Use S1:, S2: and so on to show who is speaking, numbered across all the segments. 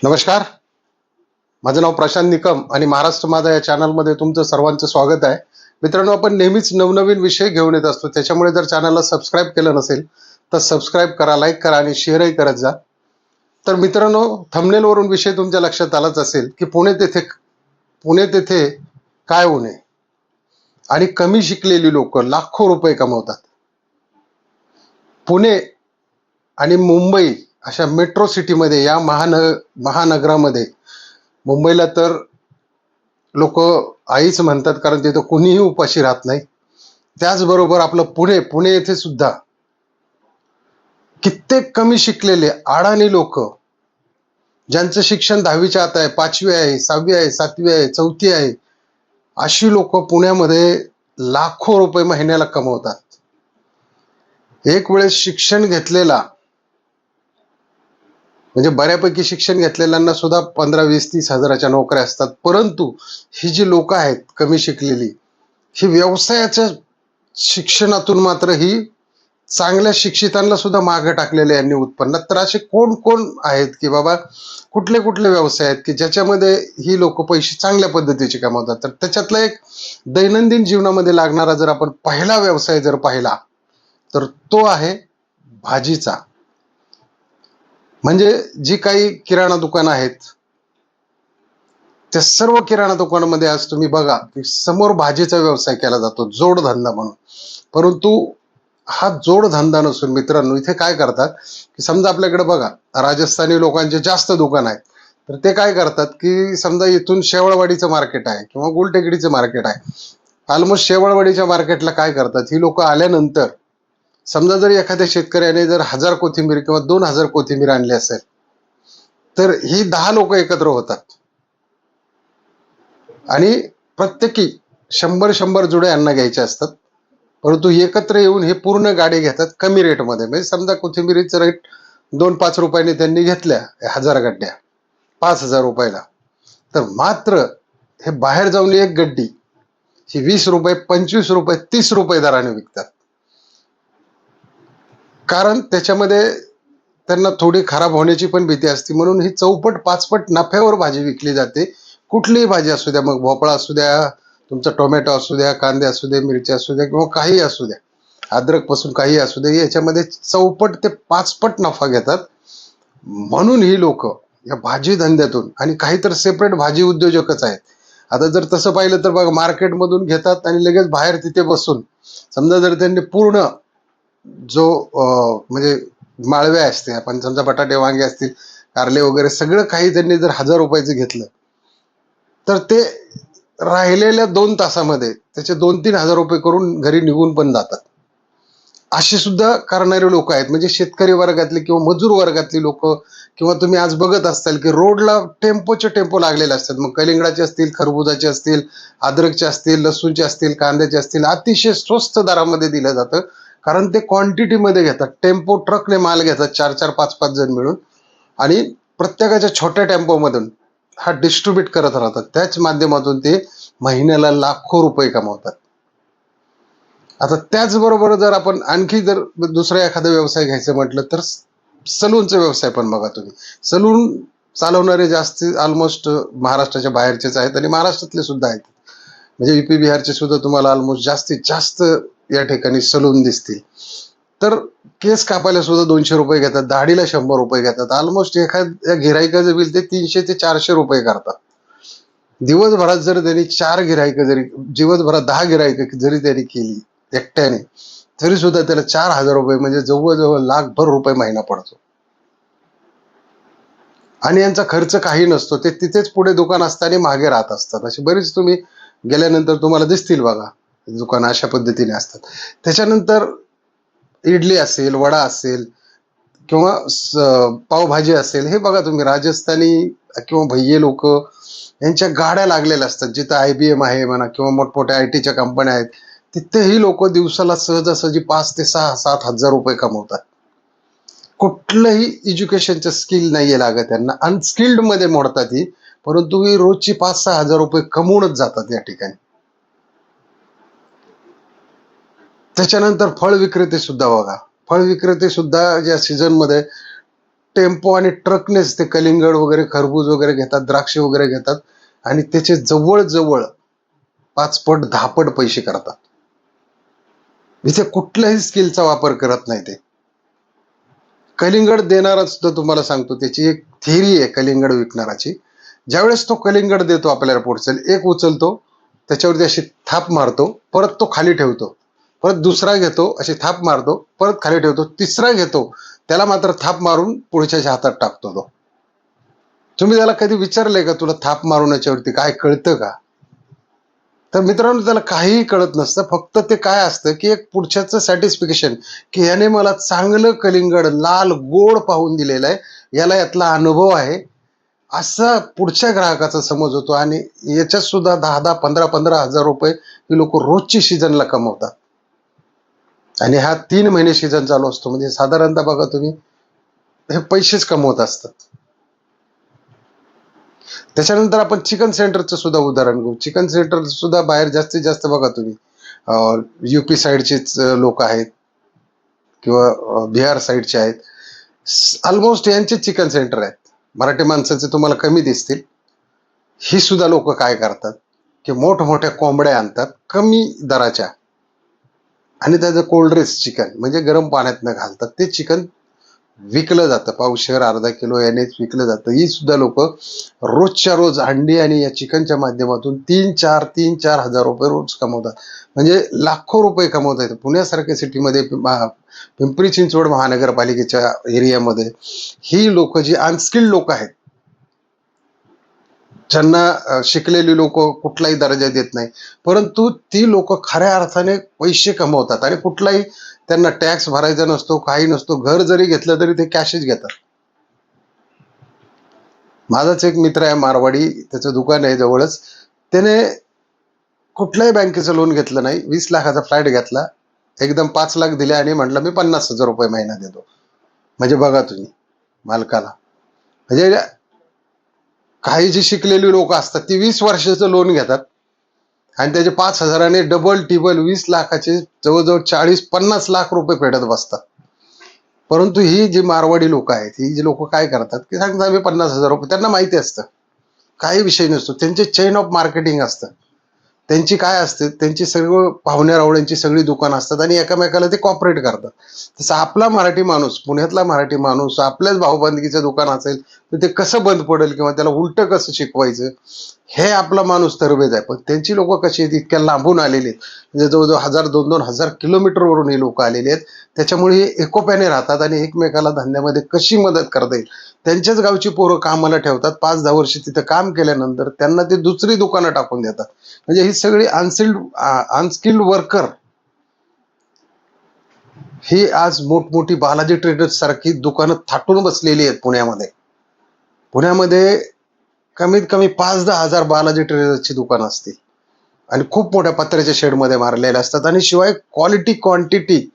S1: नमस्कार. माझं नाव प्रशांत निकम आणि महाराष्ट्र माझा या चॅनलमध्ये तुमचं सर्वांचं स्वागत आहे. मित्रांनो, आपण नेहमीच नवनवीन विषय घेऊन येत असतो. त्याच्यामुळे जर चॅनलला सबस्क्राईब केलं नसेल तर सबस्क्राईब करा, लाईक करा आणि शेअरही करत जा. तर मित्रांनो, थंबनेलवरून विषय तुमच्या लक्षात आलाच असेल की पुणे तेथे काय होणे आणि कमी शिकलेली लोक लाखो रुपये कमवतात. पुणे आणि मुंबई अशा मेट्रो सिटीमध्ये, या महानगरामध्ये, मुंबईला तर लोक आईच म्हणतात, कारण तिथं कुणीही उपाशी राहत नाही. त्याचबरोबर आपलं पुणे येथे सुद्धा कित्येक कमी शिकलेले अडाणी लोक, ज्यांचं शिक्षण 10वीच्या आत आहे, 5वी आहे, 6वी आहे, 7वी आहे, 4थी आहे, अशी लोक पुण्यामध्ये लाखो रुपये महिन्याला कमवतात. एक वेळेस शिक्षण घेतलेला, म्हणजे बऱ्यापैकी शिक्षण घेतलेल्यांना सुद्धा 15-20-30 हजाराच्या नोकऱ्या असतात. परंतु ही जी लोक आहेत कमी शिकलेली, ही व्यवसायाच्या शिक्षणातून मात्र ही चांगल्या शिक्षितांना सुद्धा मागे टाकलेले यांनी उत्पन्नात. तर असे कोण कोण आहेत की बाबा, कुठले कुठले व्यवसाय आहेत की ज्याच्यामध्ये ही लोक पैसे चांगल्या पद्धतीचे कमवतात? तर त्याच्यातला एक दैनंदिन जीवनामध्ये लागणारा जर आपण पहिला व्यवसाय जर पाहिला तर तो आहे भाजीचा. म्हणजे जी काही किराणा दुकान आहेत, त्या सर्व किराणा दुकानामध्ये आज तुम्ही बघा की समोर भाजीचा व्यवसाय केला जातो, जोडधंदा म्हणून. परंतु हा जोडधंदा नसून मित्रांनो, इथे काय करतात की समजा आपल्याकडे बघा राजस्थानी लोकांचे जास्त दुकान आहेत, तर ते काय करतात की समजा इथून शेवळवाडीचं मार्केट आहे किंवा गुलटेकडीचं मार्केट आहे, ऑलमोस्ट शेवळवाडीच्या मार्केटला काय करतात ही लोक आल्यानंतर, समजा जर एखाद्या शेतकऱ्याने जर 1000 कोथिंबीर किंवा 2000 कोथिंबीर आणली असेल, तर ही 10 लोक एकत्र होतात आणि प्रत्येकी 100-100 जुड्या अन्न घ्यायच्या असतात. परंतु एकत्र येऊन हे पूर्ण गाडी घेतात कमी रेटमध्ये. म्हणजे समजा कोथिंबीरीचा रेट 2-5 रुपयांनी त्यांनी घेतल्या 1000 गड्ड्या 5000 रुपयाला, तर मात्र हे बाहेर जाऊन एक गड्डी ही 20 रुपये, 25 रुपये, 30 रुपये दराने विकतात. कारण त्याच्यामध्ये त्यांना थोडी खराब होण्याची पण भीती असते, म्हणून ही चौपट पाचपट नफ्यावर भाजी विकली जाते. कुठलीही भाजी असू द्या, मग भोपळा असू द्या, तुमचा टोमॅटो असू द्या, कांदे असू दे, मिरची असू द्या किंवा काही असू द्या, अद्रक पासून काही असू दे, याच्यामध्ये चौपट ते पाचपट नफा घेतात. म्हणून ही लोक या भाजी धंद्यातून, आणि काही तर सेपरेट भाजी उद्योजकच आहेत. आता जर तसं पाहिलं तर बघा, मार्केटमधून घेतात आणि लगेच बाहेर तिथे बसून, समजा जर त्यांनी पूर्ण जो म्हणजे माळवे असते, आपण समजा बटाटे वांगे असतील, कारले वगैरे सगळं काही त्यांनी जर 1000 रुपयाचं घेतलं, तर ते राहिलेल्या 2 तासामध्ये त्याचे 2-3 हजार रुपये करून घरी निघून पण जातात. अशी सुद्धा करणारे लोक आहेत. म्हणजे शेतकरी वर्गातले किंवा मजूर वर्गातली लोक, किंवा तुम्ही आज बघत असाल की रोडला टेम्पोचे टेम्पो लागलेले असतात. मग कलिंगडाचे असतील, खरबुजाचे असतील, अद्रकचे असतील, लसूणचे असतील, कांद्याचे असतील, अतिशय स्वस्त दरामध्ये दिलं जातं. कारण ते क्वांटिटीमध्ये घेतात, टेम्पो ट्रकने माल घेतात, 4-4, 5-5 जण मिळून, आणि प्रत्येकाच्या छोट्या टेम्पोमधून हा डिस्ट्रीब्यूट करत राहतात. त्याच माध्यमातून ते महिन्याला लाखो रुपये कमवतात. आता त्याचबरोबर जर आपण आणखी जर दुसरा एखादा व्यवसाय घ्यायचं म्हटलं तर सलूनचा व्यवसाय पण बघा तुम्ही. सलून चालवणारे जास्त ऑलमोस्ट महाराष्ट्राच्या बाहेरचेच आहेत आणि महाराष्ट्रातले सुद्धा आहेत. म्हणजे यूपी बिहारचे सुद्धा तुम्हाला ऑलमोस्ट जास्तीत जास्त या ठिकाणी सलून दिसतील. तर केस कापायला सुद्धा 200 रुपये घेतात, दाढीला 100 रुपये घेतात. ऑलमोस्ट एखाद्या गिरायकाचं बिल ते 300 ते 400 रुपये करतात. दिवसभरात जर त्यांनी 4 गिरायक जरी, दिवसभरात 10 गिरायक जरी त्यांनी केली एकट्याने, तरी सुद्धा त्याला 4000 रुपये, म्हणजे जवळजवळ लाखभर रुपये महिना पडतो. आणि यांचा खर्च काही नसतो. ते तिथेच पुढे दुकान असतं आणि मागे राहत असतात. अशी बरीच तुम्ही गेल्यानंतर तुम्हाला दिसतील बघा दुकान अशा पद्धतीने असतात. त्याच्यानंतर इडली असेल, वडा असेल किंवा पावभाजी असेल, हे बघा तुम्ही राजस्थानी किंवा भैये लोक यांच्या गाड्या लागलेल्या असतात. जिथं IBM आहे म्हणा किंवा मोठमोठ्या IT च्या कंपन्या आहेत, तिथेही लोक दिवसाला सहजासहजी 5 ते 6-7 हजार रुपये कमवतात. कुठलंही एज्युकेशनचं स्किल नाहीये लागत त्यांना, अनस्किल्ड मध्ये मोडतात ही, परंतु ही रोजची 5-6 हजार रुपये कमवूनच जातात या ठिकाणी. त्याच्यानंतर फळ विक्रेते सुद्धा बघा. फळ विक्रेते सुद्धा ज्या सीझन मध्ये टेम्पो आणि ट्रकनेच ते कलिंगड वगैरे, खरबूज वगैरे घेतात, द्राक्ष वगैरे घेतात आणि त्याचे जवळजवळ 5 पट 10 पट पैसे करतात. इथे कुठल्याही स्किलचा वापर करत नाही ते. कलिंगड देणारा सुद्धा तुम्हाला सांगतो, त्याची एक थेरी आहे कलिंगड विकणाराची. ज्यावेळेस तो कलिंगड देतो आपल्याला पुढचं, एक उचलतो, त्याच्यावरती अशी थाप मारतो, परत तो खाली ठेवतो, परत दुसरा घेतो, अशी थाप मारतो, परत खाली ठेवतो, तिसरा घेतो, त्याला मात्र थाप मारून पुढच्याच्या हातात टाकतो तो. तुम्ही त्याला कधी विचारलंय का, तुला थाप मारून याच्यावरती काय कळतं का? तर मित्रांनो, त्याला काहीही कळत नसतं. फक्त ते काय असतं की एक पुढच्याचं सॅटिस्फिकेशन, की याने मला चांगलं कलिंगड लाल गोड पाहून दिलेलं आहे, याला यातला अनुभव आहे, असा पुढच्या ग्राहकाचा समज होतो. आणि याच्यात सुद्धा 10-10, 15-15 हजार रुपये ही लोक रोजची सीझनला कमवतात. आणि हा 3 महिने सीझन चालू असतो, म्हणजे साधारणतः बघा तुम्ही, हे पैसेच कमवत असतात. त्याच्यानंतर आपण चिकन सेंटरचं सुद्धा उदाहरण घेऊ. चिकन सेंटर सुद्धा बाहेर जास्तीत जास्त बघा तुम्ही UP साईडचेच लोक आहेत किंवा बिहार साईडचे आहेत. ऑलमोस्ट यांचे चिकन सेंटर आहेत. मराठी माणसाचे तुम्हाला कमी दिसतील. ही सुद्धा लोक काय करतात की मोठमोठ्या कोंबड्या आणतात कमी दराच्या, आणि त्याचं कोल्ड ड्रेस चिकन म्हणजे गरम पाण्यात न घालतात ते चिकन विकलं जातं. पावशेर, अर्धा किलो यानेच विकलं जातं. ही सुद्धा लोक रोजच्या रोज अंडी आणि या चिकनच्या माध्यमातून 3-4 हजार रुपये रोज कमवतात. म्हणजे लाखो रुपये कमवता येतात. पुण्यासारख्या सिटीमध्ये, पिंपरी चिंचवड महानगरपालिकेच्या एरियामध्ये ही लोक जी अनस्किल्ड लोक आहेत, ज्यांना शिकलेली लोक कुठलाही दर्जा देत नाही, परंतु ती लोक खऱ्या अर्थाने पैसे कमवतात आणि कुठलाही त्यांना टॅक्स भरायचा नसतो, काही नसतो. घर जरी घेतलं तरी ते कॅशच घेतात. माझाच एक मित्र आहे मारवाडी, त्याचं दुकान आहे जवळच. त्याने कुठल्याही बँकेचं लोन घेतलं नाही, 20 लाखाचा फ्लॅट घेतला, एकदम 5 लाख दिले आणि म्हटलं मी 50,000 रुपये महिना देतो. म्हणजे बघा तुम्ही मालकाला, म्हणजे काही जी शिकलेली लोक असतात ती 20 वर्षाचं लोन घेतात आणि त्याचे 5,000ने डबल टिबल 20 लाखाचे जवळजवळ 40-50 लाख रुपये फेडत बसतात. परंतु ही जी मारवाडी लोक आहेत, ही जी लोक काय करतात की सांगतात आम्ही 50,000 रुपये, त्यांना माहिती असतं काही विषय नसतो. त्यांचे चेन ऑफ मार्केटिंग असतं. त्यांची काय असते, त्यांची सर्व पाहुण्या रावळ्यांची सगळी दुकानं असतात आणि एकामेकाला ते कॉपरेट करतात. तसं आपला मराठी माणूस, पुण्यातला मराठी माणूस, आपल्याच भाऊबंदकीचं दुकान असेल तर ते कसं बंद पडेल किंवा त्याला उलट कसं शिकवायचं, हे आपला माणूस तरवेज आहे. पण त्यांची लोक कशी आहेत, इतक्या लांबून आलेली आहेत, म्हणजे जवळजवळ 1,000-2,000 किलोमीटरवरून हे लोक आलेले आहेत. त्याच्यामुळे हे एकोप्याने राहतात आणि एकमेकाला धंद्यामध्ये कशी मदत करता येईल, त्यांच्याच गावची पोरं कामाला ठेवतात. 5-10 वर्ष तिथं काम केल्यानंतर त्यांना ते दुसरी दुकानं टाकून देतात. म्हणजे ही सगळी अनस्किल्ड वर्कर ही आज मोठमोठी बालाजी ट्रेडर्स सारखी दुकानं थाटून बसलेली आहेत पुण्यामध्ये. पुण्यामध्ये कमीत कमी 5-10 हजार बालाजी ट्रेडर्सची दुकानं असतील आणि खूप मोठ्या पत्र्याच्या शेडमध्ये मारलेले असतात. आणि शिवाय क्वालिटी क्वांटिटी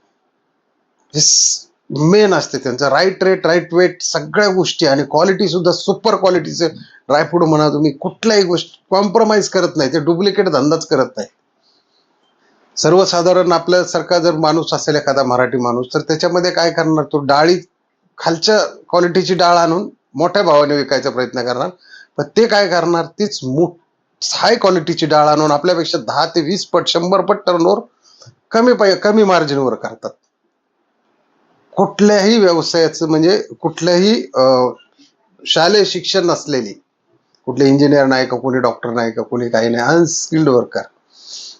S1: मेन असते त्यांचं. राईट रेट, राईट वेट, सगळ्या गोष्टी, आणि क्वालिटी सुद्धा सुपर क्वालिटीचे. ड्रायफ्रूट म्हणा तुम्ही, कुठल्याही गोष्ट कॉम्प्रोमाइज करत नाही ते, डुप्लिकेट धंदाच करत नाही. सर्वसाधारण आपल्यासारखा जर माणूस असेल एखादा मराठी माणूस, तर त्याच्यामध्ये काय करणार, तो डाळी खालच्या क्वालिटीची डाळ आणून मोठ्या भावाने विकायचा प्रयत्न करणार. पण ते काय करणार, तीच हाय क्वालिटीची डाळ आणून आपल्यापेक्षा 10 ते 20 पट 100 पट टर्नओव्हर कमी मार्जिनवर करतात. कुठल्याही व्यवसायाचं, म्हणजे कुठल्याही शालेय शिक्षण नसलेली, कुठले इंजिनियर नाही का, कोणी डॉक्टर नाही का, कोणी काही नाही, अनस्किल्ड वर्कर.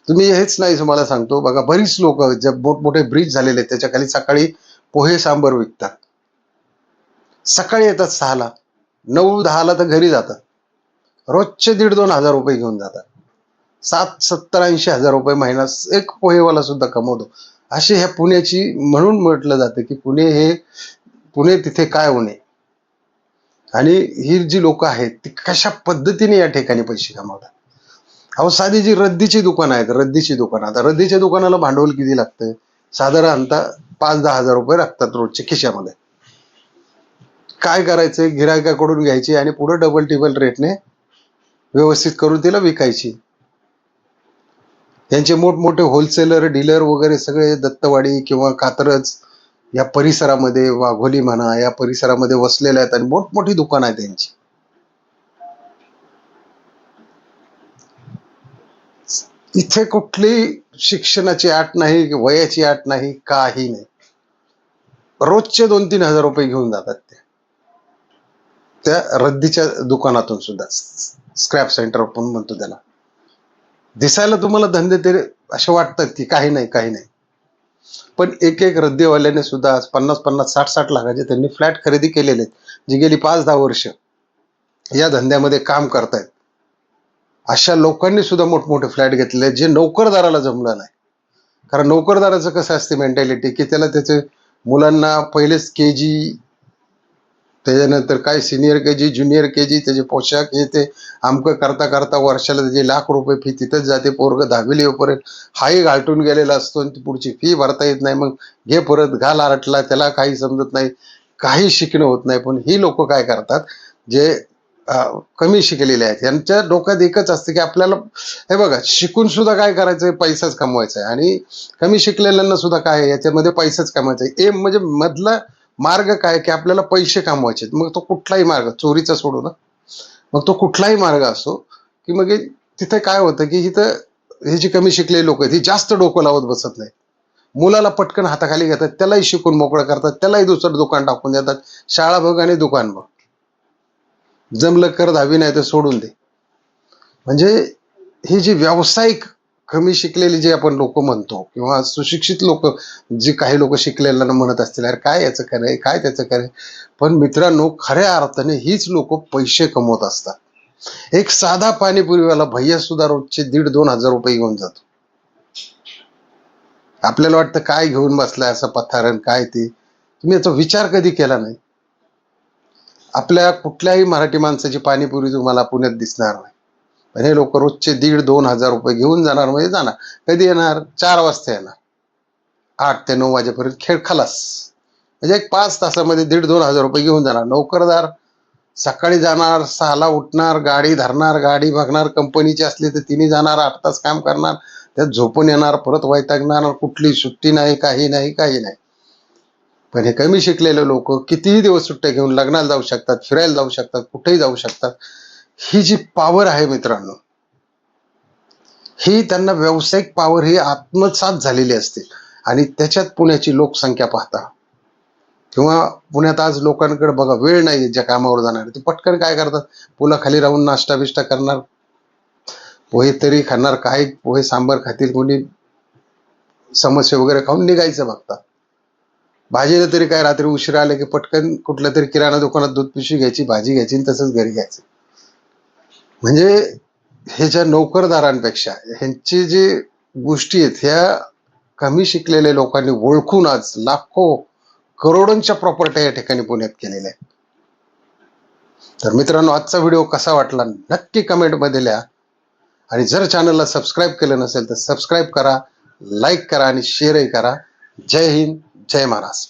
S1: तुम्ही हेच नाही तुम्हाला सांगतो बघा, बरीच लोक जे मोठमोठे ब्रिज झालेले त्याच्या खाली सकाळी पोहे सांबर विकतात. सकाळी येतात 6ला, 9-10ला तर घरी जातात. रोजचे 1,500-2 हजार रुपये घेऊन जातात. 70-80 हजार रुपये महिना एक पोहेवाला सुद्धा कमवतो. अशी ह्या पुण्याची, म्हणून म्हटलं जातं की पुणे तिथे काय होणे. आणि ही जी लोक आहेत ती कशा पद्धतीने या ठिकाणी पैसे कमवतात. अहो, साधी जी रद्दीची दुकानं आहेत, आता रद्दीच्या दुकानाला भांडवल किती लागतं, साधारणतः 5-10 हजार रुपये लागतात रोजच्या खिशामध्ये. काय करायचं, गिरायकाकडून घ्यायची आणि पुढे डबल टिबल रेटने व्यवस्थित करून तिला विकायची. यांचे मोठमोठे होलसेलर, डीलर वगैरे सगळे दत्तवाडी किंवा कात्रज या परिसरामध्ये, वाघोली म्हणा, या परिसरामध्ये वसलेल्या आहेत आणि मोठमोठी दुकानं आहेत त्यांची. इथे कुठली शिक्षणाची आट नाही, वयाची आट नाही, काही नाही. रोजचे 2-3 हजार रुपये घेऊन जातात त्या रद्दीच्या दुकानातून सुद्धा. स्क्रॅप सेंटर आपण म्हणतो त्याला. दिसायला तुम्हाला धंदे ते असे वाटतात की काही नाही काही नाही, पण एक एक रद्दीवाल्याने सुद्धा 50-50, 60-60 लाखाचे त्यांनी फ्लॅट खरेदी केलेले आहेत, जी गेली 5-10 वर्ष या धंद्यामध्ये काम करतायत. अशा लोकांनी सुद्धा मोठमोठे फ्लॅट घेतले, जे नोकरदाराला जमलं नाही. कारण नोकरदाराचं कसं असते मेंटॅलिटी, की त्याला त्याचे मुलांना पहिलेच केजी, त्याच्यानंतर काय सिनियर केजी, ज्युनियर केजी, त्याचे पोशाख हे ते आमकं करता करता वर्षाला त्याचे ₹1,00,000 फी तिथंच जाते. पोरगं 10वी येईपर्यंत हाही घालटून गेलेला असतो आणि ती पुढची फी भरता येत नाही. मग घे परत घाल आरटला, त्याला काही समजत नाही, काही शिकणं होत नाही. पण ही लोक काय करतात, जे कमी शिकलेले आहेत, यांच्या डोक्यात एकच असतं की आपल्याला हे बघा, शिकून सुद्धा काय करायचंय, पैसाच कमवायचा आहे. आणि कमी शिकलेल्यांना सुद्धा काय याच्यामध्ये पैसाच कमवायचा आहे. एम म्हणजे मधला मार्ग काय, की आपल्याला पैसे कमवायचे. मग तो कुठलाही मार्ग, चोरीचा सोडू ना, मग तो कुठलाही मार्ग असो, की मग तिथे काय होतं, की इथं हे जे कमी शिकलेले लोक आहेत, हे जास्त डोकं लावत बसत नाही. मुलाला पटकन हाताखाली घेतात, त्यालाही शिकून मोकळं करतात, त्यालाही दुसरं दुकान टाकून देतात. शाळा बघ आणि दुकान बघ, जमलं कर 10वी, नाही तर सोडून दे. म्हणजे ही जी व्यावसायिक कमी शिकलेली जे आपण लोक म्हणतो, किंवा सुशिक्षित लोक, जे काही लोक शिकलेल्यांना म्हणत असतील अरे काय याचं खरंय, काय त्याचं खरंय, पण मित्रांनो, खऱ्या अर्थाने हीच लोक पैसे कमवत असतात. एक साधा पाणीपुरीवाला भैया सुद्धा रोजचे 1,500-2 हजार रुपये घेऊन जातो. आपल्याला वाटतं काय घेऊन बसलाय असं पथारण, काय ते, तुम्ही याचा विचार कधी केला नाही. आपल्या कुठल्याही मराठी माणसाची पाणीपुरी तुम्हाला पुण्यात दिसणार नाही. पण हे लोक रोजचे 1,500-2 हजार रुपये घेऊन जाणार, म्हणजे जाणार. कधी येणार? 4 वाजता येणार, 8 ते 9 वाजेपर्यंत खेळ खलास. म्हणजे एक 5 तासामध्ये 1,500-2 हजार रुपये घेऊन जाणार. नोकरदार सकाळी जाणार, 6ला उठणार, गाडी धरणार, गाडी बघणार, कंपनीची असली तर तिने जाणार, 8 तास काम करणार, त्यात झोपून येणार, परत वैतागणार, कुठली सुट्टी नाही, काही नाही, काही नाही. पण हे कमी शिकलेले लोक कितीही दिवस सुट्ट्या घेऊन लग्नाला जाऊ शकतात, फिरायला जाऊ शकतात, कुठेही जाऊ शकतात. ही जी पॉवर आहे मित्रांनो, ही त्यांना व्यावसायिक पॉवर ही आत्मसात झालेली असते. आणि त्याच्यात पुण्याची लोकसंख्या पाहता, किंवा पुण्यात आज लोकांकडे बघा वेळ नाही ज्या कामावर जाणार, ते पटकन काय करतात, पुलाखाली राहून नाश्ता बिष्टा करणार, पोहे तरी खाणार, काय पोहे सांबार खातील, कोणी समोसे वगैरे खाऊन निघायचं बघतात. भाजीला तरी काय, रात्री उशिरा आले की पटकन कुठल्या तरी किराणा दुकानात दूध पिशवी घ्यायची, भाजी घ्यायची आणि तसंच घरी घ्यायचं. म्हणजे हे ज्या नोकरदारांपेक्षा ह्यांची जी गोष्टी आहेत, ह्या कमी शिकलेल्या लोकांनी ओळखून आज लाखो करोडोंच्या प्रॉपर्टी या ठिकाणी पुण्यात केलेल्या आहेत. तर मित्रांनो, आजचा व्हिडिओ कसा वाटला नक्की कमेंटमध्ये लिहा. आणि जर चॅनलला सबस्क्राईब केलं नसेल तर सबस्क्राईब करा, लाईक करा आणि शेअरही करा. जय हिंद, जय महाराष्ट्र.